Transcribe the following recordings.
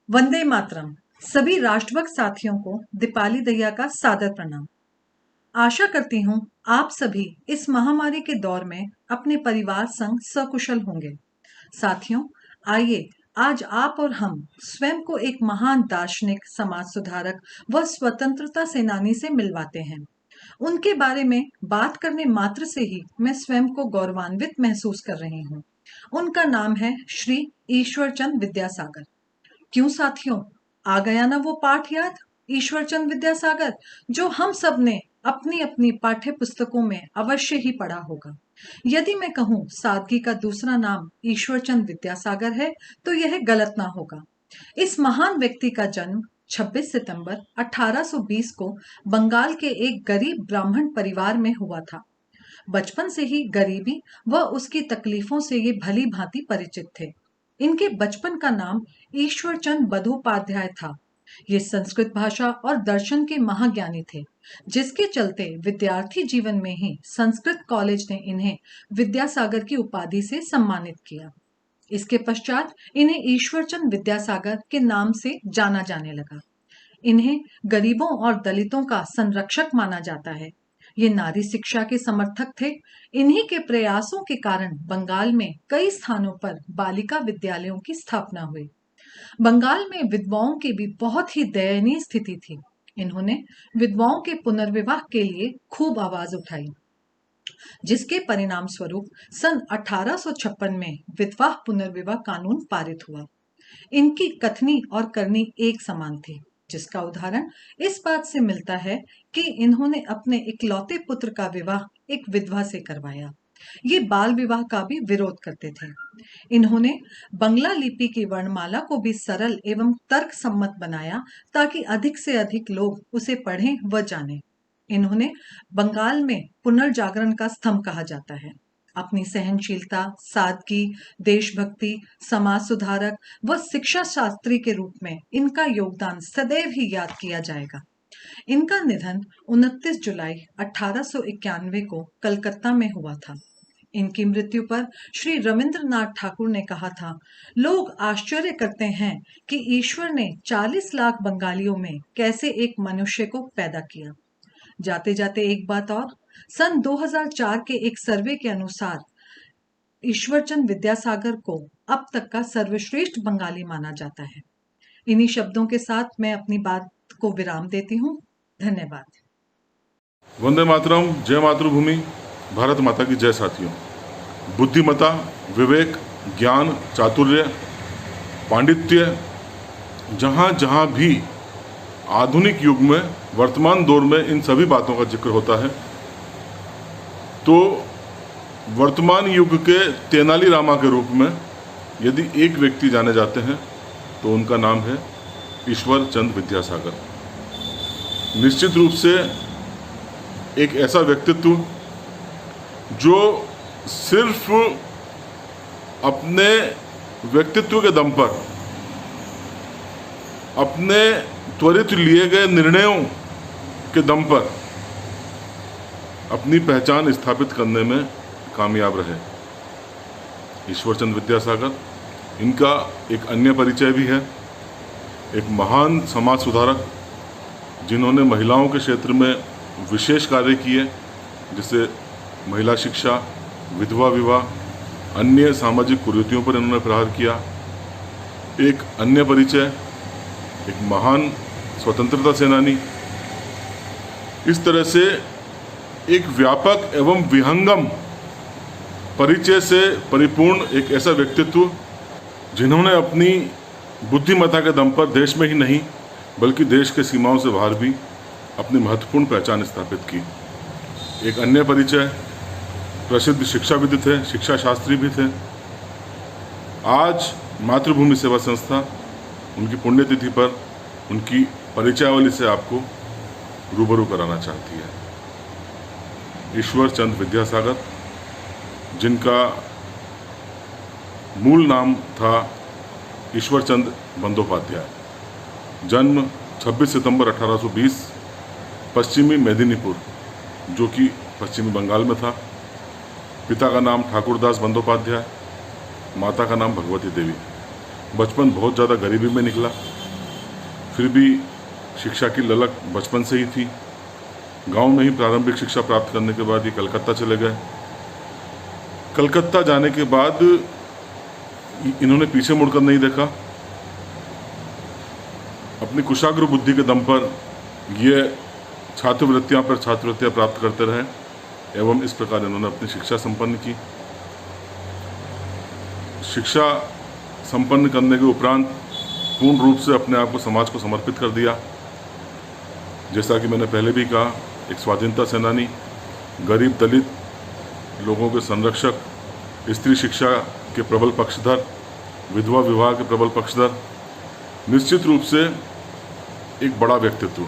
वंदे मातरम। सभी राष्ट्रभक्त साथियों को दीपाली दहिया का सादर प्रणाम। आशा करती हूँ आप सभी इस महामारी के दौर में अपने परिवार संग सकुशल होंगे। साथियों, आइए आज आप और हम स्वयं को एक महान दार्शनिक, समाज सुधारक व स्वतंत्रता सेनानी से मिलवाते हैं। उनके बारे में बात करने मात्र से ही मैं स्वयं को गौरवान्वित महसूस कर रही हूँ। उनका नाम है श्री ईश्वरचंद विद्यासागर। क्यों साथियों, आ गया ना वो पाठ याद, ईश्वरचंद विद्यासागर, जो हम सब ने अपनी अपनी पाठ्य पुस्तकों में अवश्य ही पढ़ा होगा। यदि मैं कहूँ सादगी का दूसरा नाम ईश्वरचंद विद्यासागर है तो यह गलत ना होगा। इस महान व्यक्ति का जन्म 26 सितंबर 1820 को बंगाल के एक गरीब ब्राह्मण परिवार में हुआ था। बचपन से ही गरीबी व उसकी तकलीफों से ये भली भांति परिचित थे। इनके बचपन का नाम ईश्वरचंद बंदोपाध्याय था। ये संस्कृत भाषा और दर्शन के महाज्ञानी थे, जिसके चलते विद्यार्थी जीवन में ही संस्कृत कॉलेज ने इन्हें विद्यासागर की उपाधि से सम्मानित किया। इसके पश्चात इन्हें ईश्वरचंद विद्यासागर के नाम से जाना जाने लगा। इन्हें गरीबों और दलितों का संरक्षक माना जाता है। ये नारी शिक्षा के समर्थक थे। इन्हीं के प्रयासों के कारण बंगाल में कई स्थानों पर बालिका विद्यालयों की स्थापना हुई। बंगाल में विधवाओं की भी बहुत ही दयनीय स्थिति थी। इन्होंने विधवाओं के पुनर्विवाह के लिए खूब आवाज उठाई, जिसके परिणाम स्वरूप सन 1856 में विधवा पुनर्विवाह कानून पारित हुआ। इनकी कथनी और करनी एक समान थी, जिसका उदाहरण इस बात से मिलता है कि इन्होंने अपने इकलौते पुत्र का विवाह एक विधवा से करवाया। ये बाल विवाह का भी विरोध करते थे। इन्होंने बंगला लिपि की वर्णमाला को भी सरल एवं तर्क सम्मत बनाया, ताकि अधिक से अधिक लोग उसे पढ़ें व जानें। इन्होंने बंगाल में पुनर्जागरण का स्तंभ कहा जाता है। अपनी सहनशीलता, सादगी, देशभक्ति, समाज सुधारक व शिक्षा शास्त्री के रूप में इनका योगदान सदैव ही याद किया जाएगा। इनका निधन 29 जुलाई 1891 को कलकत्ता में हुआ था। इनकी मृत्यु पर श्री रविंद्रनाथ ठाकुर ने कहा था, लोग आश्चर्य करते हैं कि ईश्वर ने 40 लाख बंगालियों में कैसे एक मनुष्य को पैदा किया। जाते जाते एक बात और, सन 2004 के एक सर्वे के अनुसार ईश्वरचंद विद्यासागर को अब तक का सर्वश्रेष्ठ बंगाली माना जाता है। इन्हीं शब्दों के साथ मैं अपनी बात को विराम देती हूँ। धन्यवाद। वंदे मातरम। जय मातृभूमि, भारत माता की जय। साथियों, बुद्धिमता, विवेक, ज्ञान, चातुर्य, पांडित्य, जहाँ जहाँ भी आधुनिक युग में, वर्तमान दौर में इन सभी बातों का जिक्र होता है, तो वर्तमान युग के तेनाली रामा के रूप में यदि एक व्यक्ति जाने जाते हैं तो उनका नाम है ईश्वर चंद विद्यासागर। निश्चित रूप से एक ऐसा व्यक्तित्व जो सिर्फ अपने व्यक्तित्व के दम पर, अपने त्वरित लिए गए निर्णयों के दम पर अपनी पहचान स्थापित करने में कामयाब रहे। ईश्वरचंद विद्यासागर, इनका एक अन्य परिचय भी है, एक महान समाज सुधारक जिन्होंने महिलाओं के क्षेत्र में विशेष कार्य किए, जैसे महिला शिक्षा, विधवा विवाह, अन्य सामाजिक कुरीतियों पर इन्होंने प्रहार किया। एक अन्य परिचय, एक महान स्वतंत्रता सेनानी। इस तरह से एक व्यापक एवं विहंगम परिचय से परिपूर्ण एक ऐसा व्यक्तित्व जिन्होंने अपनी बुद्धिमत्ता के दम पर देश में ही नहीं बल्कि देश के सीमाओं से बाहर भी अपनी महत्वपूर्ण पहचान स्थापित की। एक अन्य परिचय, प्रसिद्ध शिक्षाविद थे, शिक्षा शास्त्री भी थे। आज मातृभूमि सेवा संस्था उनकी पुण्यतिथि पर उनकी परिचयावली से आपको रूबरू कराना चाहती है। ईश्वर चंद विद्यासागर, जिनका मूल नाम था ईश्वरचंद बंदोपाध्याय, जन्म 26 सितंबर 1820 पश्चिमी मेदिनीपुर, जो कि पश्चिमी बंगाल में था। पिता का नाम ठाकुरदास बंदोपाध्याय, माता का नाम भगवती देवी। बचपन बहुत ज़्यादा गरीबी में निकला, फिर भी शिक्षा की ललक बचपन से ही थी। गांव में ही प्रारंभिक शिक्षा प्राप्त करने के बाद ये कलकत्ता चले गए। कलकत्ता जाने के बाद इन्होंने पीछे मुड़कर नहीं देखा। अपनी कुशाग्र बुद्धि के दम पर ये छात्रवृत्तियां पर छात्रवृत्तियां प्राप्त करते रहे एवं इस प्रकार इन्होंने अपनी शिक्षा संपन्न की। शिक्षा संपन्न करने के उपरांत पूर्ण रूप से अपने आप को समाज को समर्पित कर दिया। जैसा कि मैंने पहले भी कहा, एक स्वाधीनता सेनानी, गरीब दलित लोगों के संरक्षक, स्त्री शिक्षा के प्रबल पक्षधर, विधवा विवाह के प्रबल पक्षधर, निश्चित रूप से एक बड़ा व्यक्तित्व,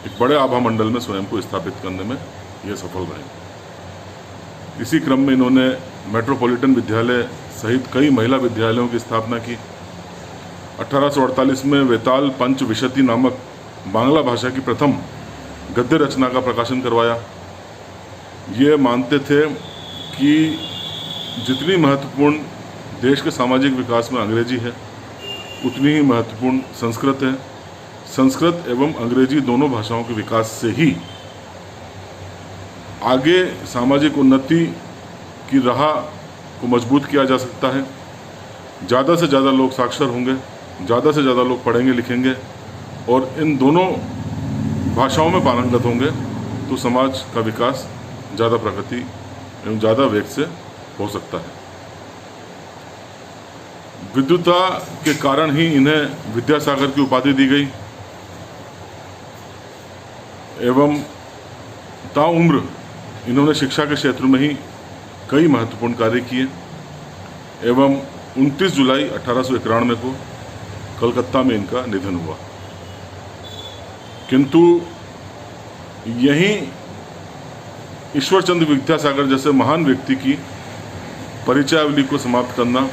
एक बड़े आभा मंडल में स्वयं को स्थापित करने में यह सफल रहे। इसी क्रम में इन्होंने मेट्रोपॉलिटन विद्यालय सहित कई महिला विद्यालयों की स्थापना की। 1848 में वेताल पंच विशति नामक बांग्ला भाषा की प्रथम गद्य रचना का प्रकाशन करवाया। ये मानते थे कि जितनी महत्वपूर्ण देश के सामाजिक विकास में अंग्रेजी है, उतनी ही महत्वपूर्ण संस्कृत है। संस्कृत एवं अंग्रेजी दोनों भाषाओं के विकास से ही आगे सामाजिक उन्नति की राह को मजबूत किया जा सकता है। ज़्यादा से ज़्यादा लोग साक्षर होंगे, ज़्यादा से ज़्यादा लोग पढ़ेंगे लिखेंगे और इन दोनों भाषाओं में पारंगत होंगे तो समाज का विकास ज़्यादा प्रगति एवं ज़्यादा वेग से हो सकता है। विद्वता के कारण ही इन्हें विद्यासागर की उपाधि दी गई एवं ताउम्र इन्होंने शिक्षा के क्षेत्र में ही कई महत्वपूर्ण कार्य किए एवं 29 जुलाई 1891 को कलकत्ता में इनका निधन हुआ। किंतु यहीं ईश्वरचंद्र विद्यासागर जैसे महान व्यक्ति की परिचयावली को समाप्त करना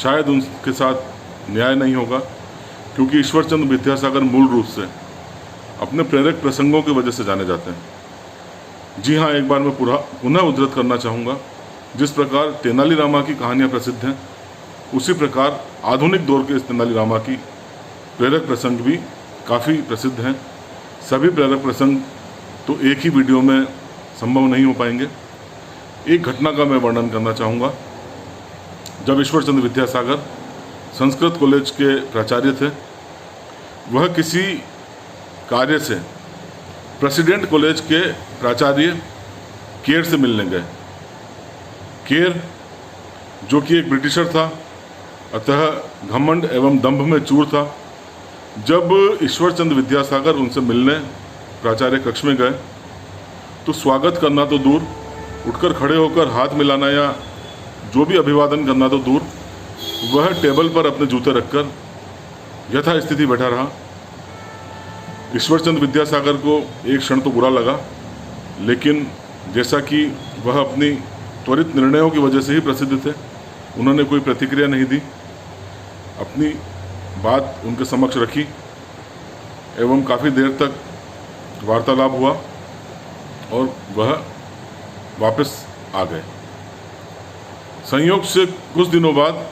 शायद उनके साथ न्याय नहीं होगा, क्योंकि ईश्वरचंद्र विद्यासागर मूल रूप से अपने प्रेरक प्रसंगों की वजह से जाने जाते हैं। जी हाँ, एक बार मैं पुनः उद्धृत करना चाहूँगा, जिस प्रकार तेनालीरामा की कहानियाँ प्रसिद्ध हैं, उसी प्रकार आधुनिक दौर के इस तेनालीरामा की प्रेरक प्रसंग भी काफ़ी प्रसिद्ध हैं। सभी प्रेरक प्रसंग तो एक ही वीडियो में संभव नहीं हो पाएंगे। एक घटना का मैं वर्णन करना चाहूँगा। जब ईश्वरचंद्र विद्यासागर संस्कृत कॉलेज के प्राचार्य थे, वह किसी कार्य से प्रेसिडेंट कॉलेज के प्राचार्य केर से मिलने गए। केर जो कि एक ब्रिटिशर था, अतः घमंड एवं दंभ में चूर था। जब ईश्वरचंद्र विद्यासागर उनसे मिलने प्राचार्य कक्ष में गए तो स्वागत करना तो दूर, उठकर खड़े होकर हाथ मिलाना या जो भी अभिवादन करना तो दूर, वह टेबल पर अपने जूते रखकर यथास्थिति बैठा रहा। ईश्वरचंद्र विद्यासागर को एक क्षण तो बुरा लगा, लेकिन जैसा कि वह अपनी त्वरित निर्णयों की वजह से ही प्रसिद्ध थे, उन्होंने कोई प्रतिक्रिया नहीं दी, अपनी बात उनके समक्ष रखी एवं काफ़ी देर तक वार्तालाप हुआ और वह वापस आ गए। संयोग से कुछ दिनों बाद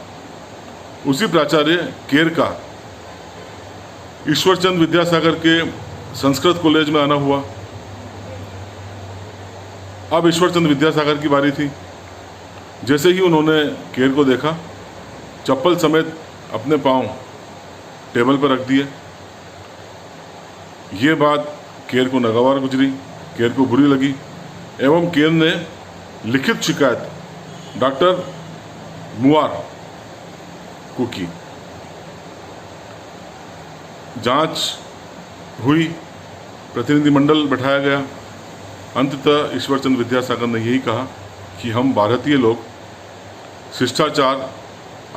उसी प्राचार्य केर का ईश्वरचंद्र विद्यासागर के संस्कृत कॉलेज में आना हुआ। अब ईश्वरचंद्र विद्यासागर की बारी थी। जैसे ही उन्होंने केर को देखा, चप्पल समेत अपने पांव टेबल पर रख दिए। ये बात केर को नागवार गुजरी, केर को बुरी लगी एवं केर ने लिखित शिकायत डॉक्टर मुआर को की। जांच हुई, प्रतिनिधिमंडल बैठाया गया। अंततः ईश्वरचंद्र विद्यासागर ने यही कहा कि हम भारतीय लोग शिष्टाचार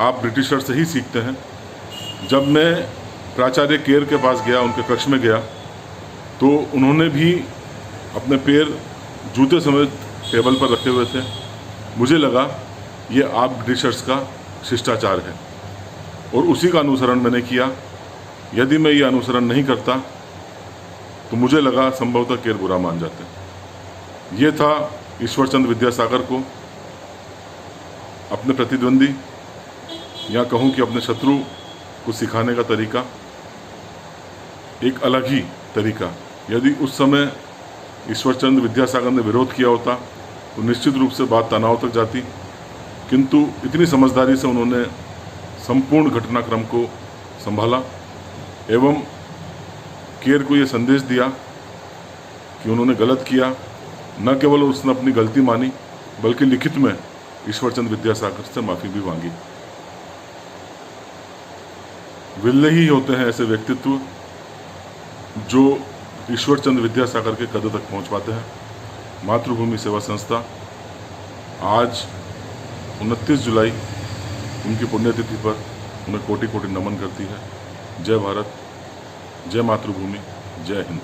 आप ब्रिटिशर से ही सीखते हैं। जब मैं प्राचार्य केर के पास गया, उनके कक्ष में गया, तो उन्होंने भी अपने पैर जूते समेत टेबल पर रखे हुए थे। मुझे लगा ये आप ब्रिटिशर्स का शिष्टाचार है और उसी का अनुसरण मैंने किया। यदि मैं ये अनुसरण नहीं करता तो मुझे लगा संभवतः केर बुरा मान जाते। ये था ईश्वरचंद्र विद्यासागर को अपने प्रतिद्वंदी या कहूँ कि अपने शत्रु को सिखाने का तरीका एक अलग ही तरीका। यदि उस समय ईश्वरचंद्र विद्यासागर ने विरोध किया होता तो निश्चित रूप से बात तनाव तक जाती, किंतु इतनी समझदारी से उन्होंने संपूर्ण घटनाक्रम को संभाला एवं केर को ये संदेश दिया कि उन्होंने गलत किया। न केवल उसने अपनी गलती मानी बल्कि लिखित में ईश्वरचंद्र विद्यासागर से माफ़ी भी मांगी। विरले ही होते हैं ऐसे व्यक्तित्व जो ईश्वरचंद्र विद्यासागर के कदर तक पहुंच पाते हैं। मातृभूमि सेवा संस्था आज 29 जुलाई उनकी पुण्यतिथि पर उन्हें कोटि कोटि नमन करती है। जय भारत, जय मातृभूमि, जय हिंद।